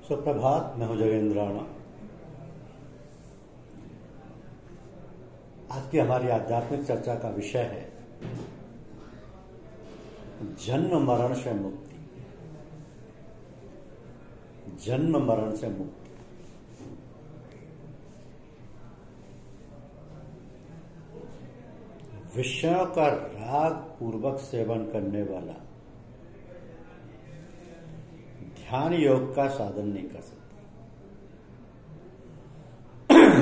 सुप्रभात। मैं हूं जगेंद्र राणा। आज की हमारी आध्यात्मिक चर्चा का विषय है जन्म मरण से मुक्ति। जन्म मरण से मुक्ति। विषयों का राग पूर्वक सेवन करने वाला ध्यान योग का साधन नहीं कर सकता।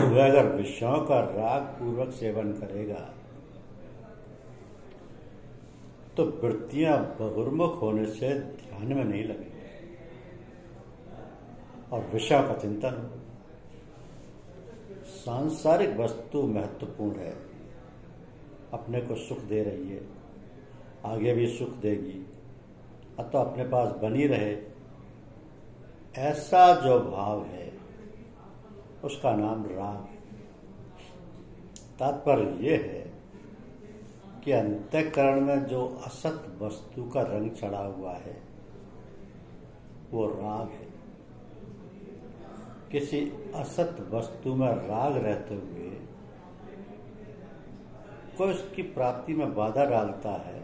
वह अगर विषयों का राग पूर्वक सेवन करेगा तो वृत्तियां बहुर्मुख होने से ध्यान में नहीं लगेगी और विषयों का चिंतन हो। सांसारिक वस्तु महत्वपूर्ण है, अपने को सुख दे रही है, आगे भी सुख देगी, अतः अपने पास बनी रहे, ऐसा जो भाव है उसका नाम राग। तात्पर्य यह है कि अंतःकरण में जो असत वस्तु का रंग चढ़ा हुआ है वो राग है। किसी असत वस्तु में राग रहते हुए कोई उसकी प्राप्ति में बाधा डालता है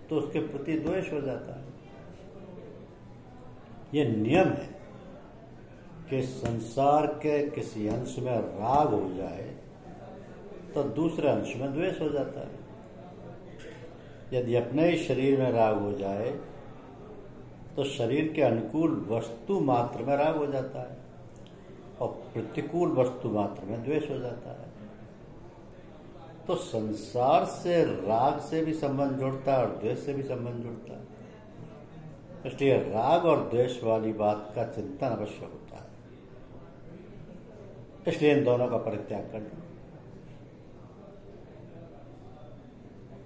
तो उसके प्रति द्वेष हो जाता है। ये नियम है कि संसार के किसी अंश में राग हो जाए तो दूसरे अंश में द्वेष हो जाता है। यदि अपने ही शरीर में राग हो जाए तो शरीर के अनुकूल वस्तु मात्र में राग हो जाता है और प्रतिकूल वस्तु मात्र में द्वेष हो जाता है। तो संसार से राग से भी संबंध जुड़ता है और द्वेष से भी संबंध जुड़ता है। इसलिए राग और द्वेष वाली बात का चिंतन अवश्य होता है। इसलिए इन दोनों का परित्याग करना।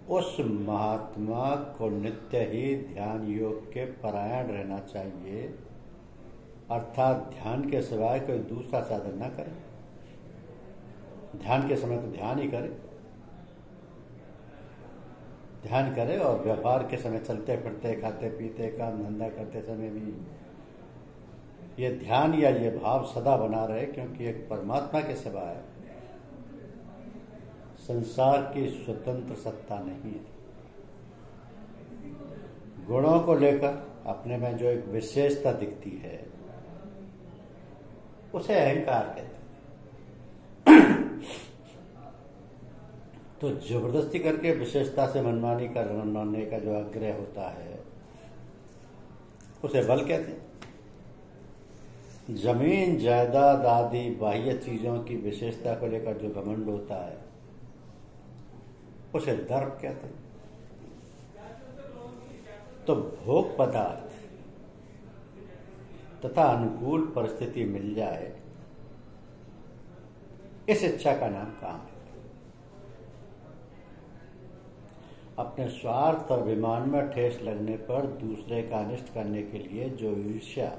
उस महात्मा को नित्य ही ध्यान योग के परायण रहना चाहिए, अर्थात ध्यान के सिवाय कोई दूसरा साधन न करे। ध्यान के समय तो ध्यान ही करे, ध्यान करे और व्यवहार के समय चलते फिरते, खाते पीते, काम धंधा करते समय भी ये ध्यान या ये भाव सदा बना रहे, क्योंकि एक परमात्मा के सिवाय संसार की स्वतंत्र सत्ता नहीं है। गुणों को लेकर अपने में जो एक विशेषता दिखती है उसे अहंकार कहते हैं। तो जबरदस्ती करके विशेषता से मनमानी करने का जो आग्रह होता है उसे बल कहते हैं। जमीन जायदाद आदि बाह्य चीजों की विशेषता को लेकर जो घमंड होता है उसे दर्प कहते हैं। तो भोग पदार्थ तथा अनुकूल परिस्थिति मिल जाए, इस इच्छा का नाम काम है। अपने स्वार्थ और अभिमान में ठेस लगने पर दूसरे का अनिष्ट करने के लिए जो ईर्ष्या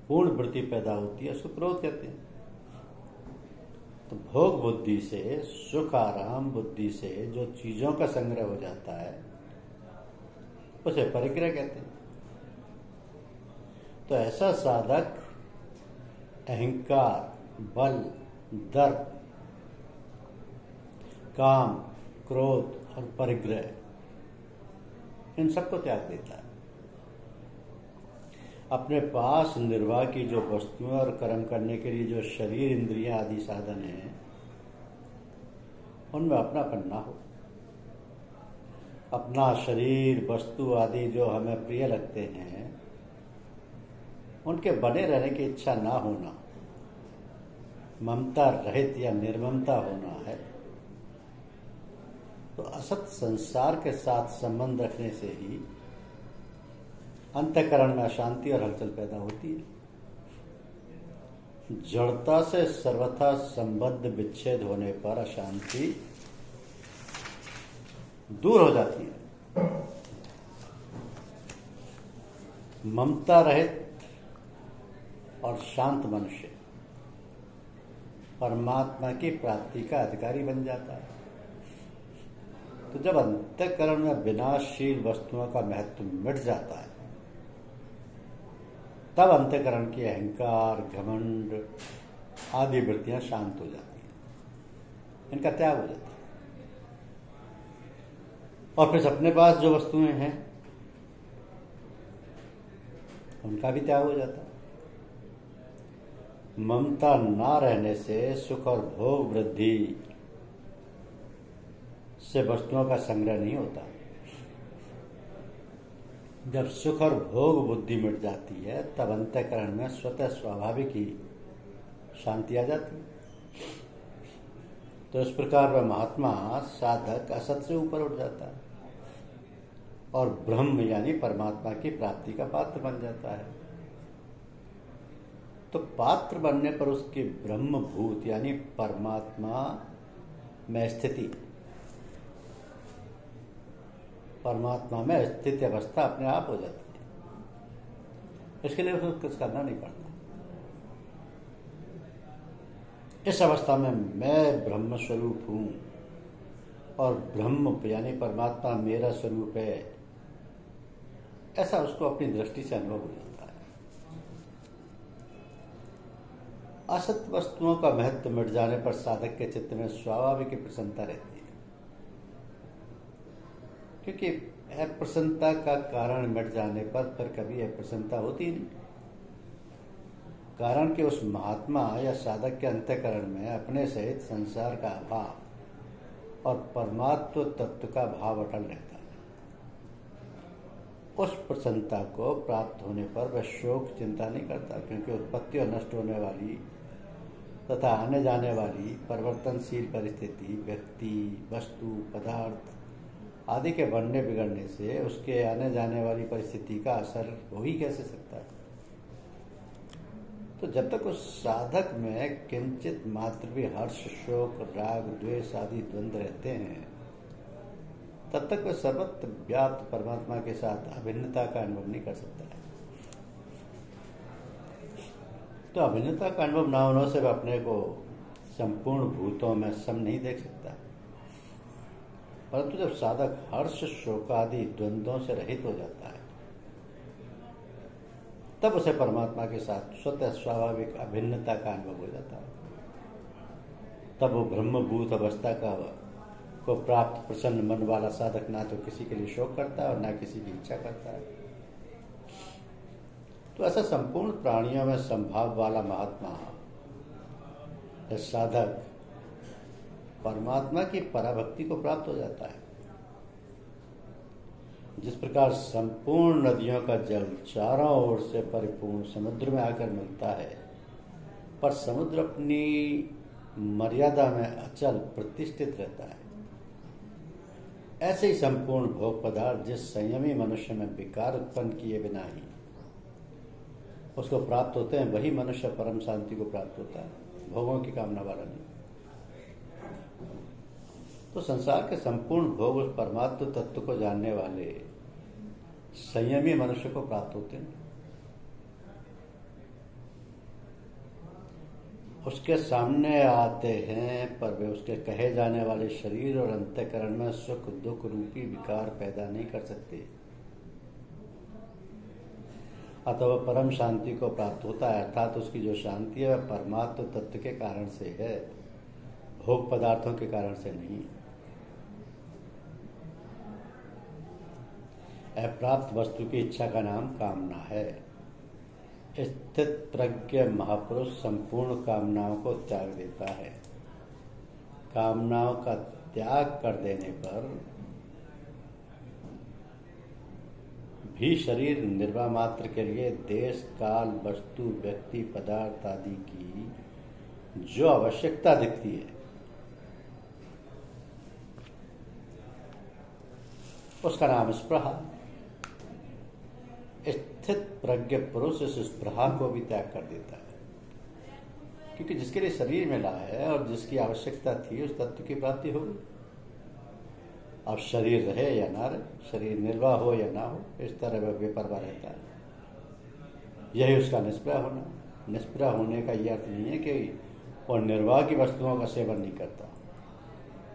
पूर्ण वृत्ति पैदा होती है उसको क्रोध कहते हैं। तो भोग बुद्धि से, सुख आराम बुद्धि से जो चीजों का संग्रह हो जाता है उसे परिग्रह कहते हैं। तो ऐसा साधक अहंकार, बल, दर्प, काम, क्रोध और परिग्रह इन सबको त्याग देता है। अपने पास निर्वाह की जो वस्तुएं और कर्म करने के लिए जो शरीर, इंद्रियां आदि साधन हैं उनमें अपनापन ना हो। अपना शरीर, वस्तु आदि जो हमें प्रिय लगते हैं उनके बने रहने की इच्छा ना होना, ममता रहित या निर्ममता होना है। तो असत संसार के साथ संबंध रखने से ही अंतःकरण में अशांति और हलचल पैदा होती है। जड़ता से सर्वथा संबद्ध विच्छेद होने पर अशांति दूर हो जाती है। ममता रहित और शांत मनुष्य परमात्मा की प्राप्ति का अधिकारी बन जाता है। तो जब अंतःकरण में विनाशशील वस्तुओं का महत्व मिट जाता है तब अंतःकरण की अहंकार, घमंड आदि वृत्तियां शांत हो जाती हैं, इनका त्याग हो जाता है। और फिर अपने पास जो वस्तुएं हैं उनका भी त्याग हो जाता है। ममता ना रहने से सुख और भोग वृद्धि से वस्तुओं का संग्रह नहीं होता। जब सुख और भोग बुद्धि मिट जाती है तब अंतःकरण में स्वतः स्वाभाविक ही शांति आ जाती है। तो इस प्रकार वह महात्मा साधक असत से ऊपर उठ जाता है और ब्रह्म यानी परमात्मा की प्राप्ति का पात्र बन जाता है। तो पात्र बनने पर उसकी ब्रह्मभूत यानी परमात्मा में स्थिति, परमात्मा में स्थित अवस्था अपने आप हो जाती है। इसके लिए उसको कुछ करना नहीं पड़ता। इस अवस्था में मैं ब्रह्म स्वरूप हूं और ब्रह्म यानी परमात्मा मेरा स्वरूप है, ऐसा उसको अपनी दृष्टि से अनुभव हो जाता है। असत वस्तुओं का महत्व मिट जाने पर साधक के चित्त में स्वाभाविक प्रसन्नता रहती है, क्योंकि अप्रसन्नता का कारण मिट जाने पर फिर कभी अप्रसन्नता होती नहीं। कारण कि उस महात्मा या साधक के अंतःकरण में अपने सहित संसार का अभाव और परमात्म तत्व का भाव अटल रहता है। उस प्रसन्नता को प्राप्त होने पर वह शोक चिंता नहीं करता, क्योंकि उत्पत्ति और नष्ट होने वाली तथा आने जाने वाली परिवर्तनशील परिस्थिति, व्यक्ति, वस्तु, पदार्थ आदि के बनने बिगड़ने से उसके आने जाने वाली परिस्थिति का असर हो ही कैसे सकता है। तो जब तक उस साधक में किंचित मात्र भी हर्ष, शोक, राग, द्वेष आदि द्वंद्व रहते हैं, तब तक वह सर्वत्र व्याप्त परमात्मा के साथ अभिन्नता का अनुभव नहीं कर सकता है। तो अभिन्नता का अनुभव न होने से वह अपने को संपूर्ण भूतों में सम नहीं देख सकता। परंतु जब साधक हर्ष, शोक आदि द्वंद्वों से रहित हो जाता है तब उसे परमात्मा के साथ स्वतः स्वाभाविक अभिन्नता का अनुभव हो जाता है। तब वो ब्रह्मभूत अवस्था को प्राप्त प्रसन्न मन वाला साधक ना तो किसी के लिए शोक करता है और ना किसी की इच्छा करता है। तो ऐसा संपूर्ण प्राणियों में संभाव वाला महात्मा साधक परमात्मा की पराभक्ति को प्राप्त हो जाता है। जिस प्रकार संपूर्ण नदियों का जल चारों ओर से परिपूर्ण समुद्र में आकर मिलता है, पर समुद्र अपनी मर्यादा में अचल प्रतिष्ठित रहता है, ऐसे ही संपूर्ण भोग पदार्थ जिस संयमी मनुष्य में विकार उत्पन्न किए बिना ही उसको प्राप्त होते हैं, वही मनुष्य परम शांति को प्राप्त होता है, भोगों की कामना वाला नहीं। तो संसार के संपूर्ण भोग उस परमात्म तत्व को जानने वाले संयमी मनुष्य को प्राप्त होते हैं। उसके सामने आते हैं पर वे उसके कहे जाने वाले शरीर और अंतःकरण में सुख दुख रूपी विकार पैदा नहीं कर सकते। अतः वह परम शांति को प्राप्त होता है, अर्थात उसकी जो शांति है वह परमात्म तत्व के कारण से है, भोग पदार्थों के कारण से नहीं। अप्राप्त वस्तु की इच्छा का नाम कामना है। स्थित प्रज्ञ महापुरुष संपूर्ण कामनाओं को त्याग देता है। कामनाओं का त्याग कर देने पर भी शरीर निर्वाह मात्र के लिए देश, काल, वस्तु, व्यक्ति, पदार्थ आदि की जो आवश्यकता दिखती है उसका नाम स्पृहा। स्थित प्रज्ञ पुरुष इस स्पृहा को भी त्याग कर देता है, क्योंकि जिसके लिए शरीर मिला है और जिसकी आवश्यकता थी उस तत्व की प्राप्ति होगी। अब शरीर रहे या ना रहे, शरीर निर्वाह हो या ना हो, इस तरह वह बेपरवाह रहता है। यही उसका निष्प्रह होना। निष्प्रह होने का यह अर्थ नहीं है कि वह निर्वाह की वस्तुओं का सेवन नहीं करता,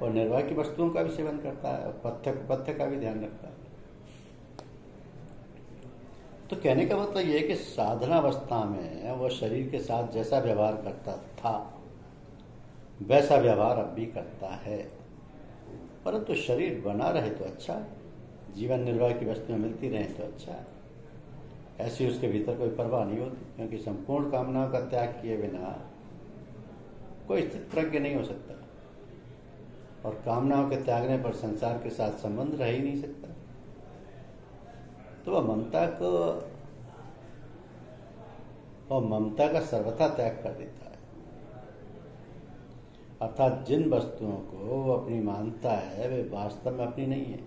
और निर्वाह की वस्तुओं का भी सेवन करता है, पथ्य का भी ध्यान रखता है। तो कहने का मतलब ये है कि साधना अवस्था में वो शरीर के साथ जैसा व्यवहार करता था वैसा व्यवहार अब भी करता है, परंतु शरीर बना रहे तो अच्छा, जीवन निर्वाह की वस्तुएं मिलती रहे तो अच्छा है। ऐसी उसके भीतर कोई परवाह नहीं होती, क्योंकि संपूर्ण कामनाओं का त्याग किए बिना कोई स्थित प्रज्ञ नहीं हो सकता, और कामनाओं के त्यागने पर संसार के साथ संबंध रह ही नहीं सकता। तो वह ममता का सर्वथा त्याग कर देता है। अर्थात जिन वस्तुओं को वो अपनी मानता है वे वास्तव में अपनी नहीं है,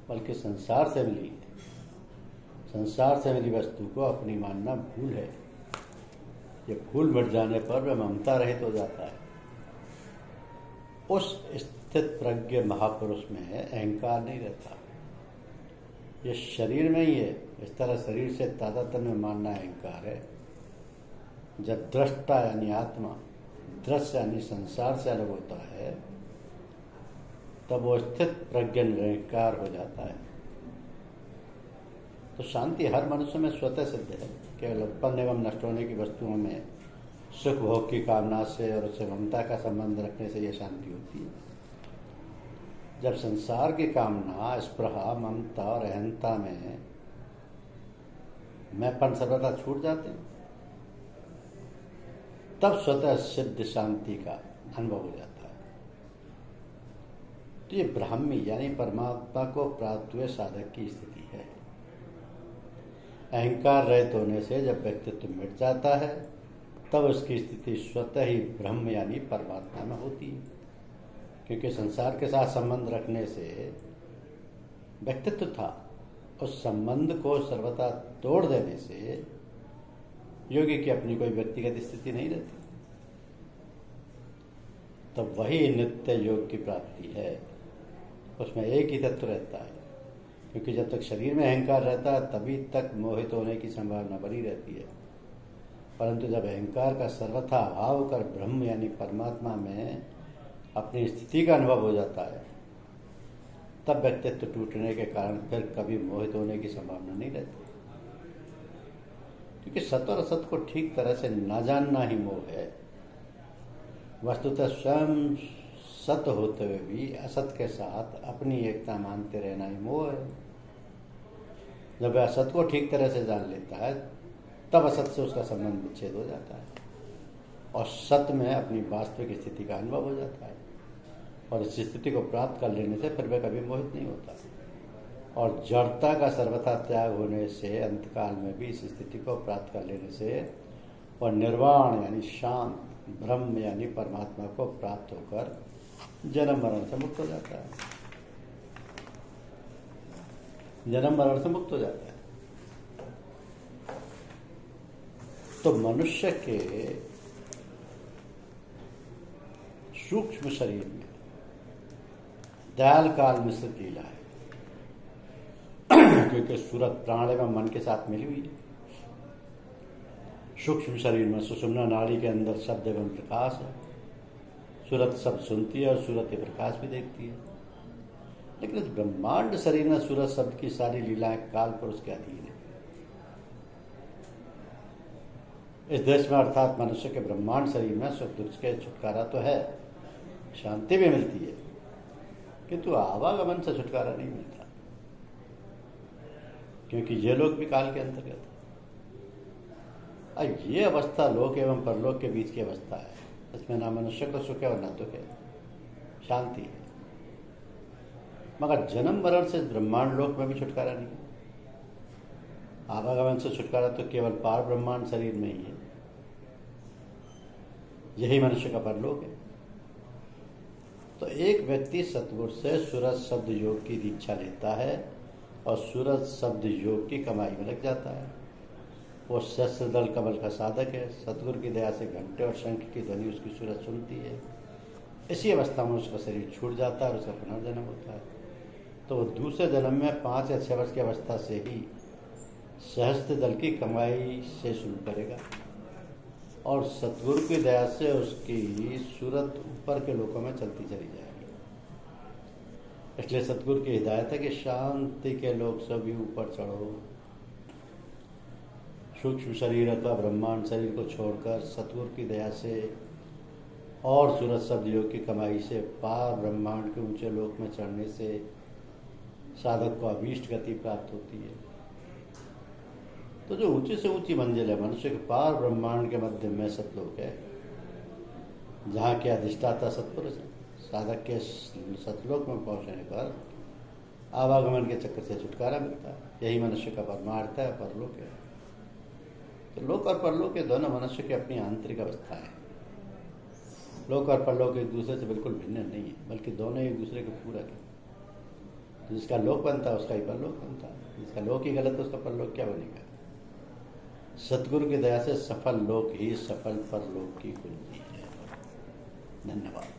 बल्कि संसार से मिली है। संसार से मिली वस्तु को अपनी मानना भूल है। ये भूल मिट जाने पर वह ममता रहित हो जाता है। उस स्थित प्रज्ञ महापुरुष में अहंकार नहीं रहता। ये शरीर में ही है, इस तरह शरीर से तादात्म्य में मानना अहंकार है। जब दृष्टा यानी आत्मा दृश्य यानी संसार से अलग होता है तब वो स्थित प्रज्ञ निरंकार हो जाता है। तो शांति हर मनुष्य में स्वतः सिद्ध है। केवल उत्पन्न एवं नष्ट होने की वस्तुओं में सुख भोग की कामना से और उससे ममता का संबंध रखने से यह शांति होती है। जब संसार की कामना, स्पृहा, ममता और अहंता में मैंपन सर्वथा छूट जाते हैं तब स्वतः सिद्ध शांति का अनुभव हो जाता है। तो ये ब्राह्मी यानी परमात्मा को प्राप्त हुए साधक की स्थिति है। अहंकार रहित होने से जब व्यक्तित्व मिट जाता है तब उसकी स्थिति स्वतः ही ब्रह्म यानी परमात्मा में होती है, क्योंकि संसार के साथ संबंध रखने से व्यक्तित्व था, उस संबंध को सर्वथा तोड़ देने से योगी की अपनी कोई व्यक्तिगत स्थिति नहीं रहती। तब वही नित्य योग की प्राप्ति है। उसमें एक ही तत्व रहता है, क्योंकि जब तक शरीर में अहंकार रहता है तभी तक मोहित होने की संभावना बनी रहती है। परंतु जब अहंकार का सर्वथा अभाव कर ब्रह्म यानी परमात्मा में अपनी स्थिति का अनुभव हो जाता है तब व्यक्तित्व टूटने के कारण फिर कभी मोहित होने की संभावना नहीं रहती, क्योंकि सत और असत को ठीक तरह से न जानना ही मोह है। वस्तुतः स्वयं सत होते हुए भी असत के साथ अपनी एकता मानते रहना ही मोह है। जब वह असत को ठीक तरह से जान लेता है तब असत से उसका संबंध विच्छेद हो जाता है और सत में अपनी वास्तविक स्थिति का अनुभव हो जाता है, और इस स्थिति को प्राप्त कर लेने से फिर वह कभी मोहित नहीं होता। और जड़ता का सर्वथा त्याग होने से अंतकाल में भी इस स्थिति को प्राप्त कर लेने से और निर्वाण यानी शांत ब्रह्म यानी परमात्मा को प्राप्त होकर जन्म मरण से मुक्त हो जाता है। जन्म मरण से मुक्त हो जाता है। तो मनुष्य के सूक्ष्म शरीर में दयाल काल मिश्रित लीला है, क्योंकि सूरत प्राण एवं मन के साथ मिली हुई है। सूक्ष्म शरीर में सुषुम्ना नाड़ी के अंदर शब्द एवं प्रकाश है। सूरत शब्द सुनती है और सूरत के प्रकाश भी देखती है, लेकिन इस ब्रह्मांड शरीर में सूरत शब्द की सारी लीलाएं काल पुरुष के अधीन है। इस देश में अर्थात मनुष्य के ब्रह्मांड शरीर में सुख दुख के छुटकारा तो है, शांति भी मिलती है, किंतु आवागमन से छुटकारा नहीं मिलता, क्योंकि ये लोग भी काल के अंतर्गत है। अब ये अवस्था लोक एवं परलोक के बीच की अवस्था है। इसमें ना मनुष्य को सुख है और न दुख है, शांति है। मगर जन्म मरण से ब्रह्मांड लोक में भी छुटकारा नहीं है। आवागमन से छुटकारा तो केवल पार ब्रह्मांड शरीर में ही है। यही मनुष्य का परलोक है। तो एक व्यक्ति सतगुरु से सूरज शब्द योग की दीक्षा लेता है और सूरज शब्द योग की कमाई में लग जाता है। वो शस्त्र दल कमल का साधक है। सतगुरु की दया से घंटे और शंख की ध्वनि उसकी सूरज सुनती है। इसी अवस्था में उसका शरीर छूट जाता है और उसका पुनर्जन्म होता है। तो वो दूसरे जन्म में 5 या 6 वर्ष की अवस्था से ही सहस्त्र दल की कमाई से शुरू करेगा और सतगुरु की दया से उसकी सूरत ऊपर के लोकों में चलती चली जाएगी। इसलिए सतगुरु की हिदायत है कि शांति के लोक से भी ऊपर चढ़ो। सूक्ष्म शरीर अथवा ब्रह्मांड शरीर को छोड़कर सतगुरु की दया से और सूरज शब्द योग की कमाई से पार ब्रह्मांड के ऊंचे लोक में चढ़ने से साधक को अभीष्ट गति प्राप्त होती है। तो जो ऊंची से ऊंची मंजिल है मनुष्य के पार ब्रह्मांड के मध्य में सतलोक है, जहाँ के अधिष्ठाता सतपुरुष है। साधक के सतलोक में पहुंचने पर आवागमन के चक्कर से छुटकारा मिलता है। यही मनुष्य का परमार्थ है, परलोक है। तो लोक और परलोक के दोनों मनुष्य की अपनी आंतरिक अवस्था है। लोक और परलोक एक दूसरे से बिल्कुल भिन्न नहीं है, बल्कि दोनों एक दूसरे के पूरक है। जिसका लोक बनता है उसका ही परलोक बनता है, जिसका लोक ही गलत है उसका परलोक क्या बनेगा। सतगुरु की दया से सफल लोक ही सफल परलोक की कुंजी है। धन्यवाद।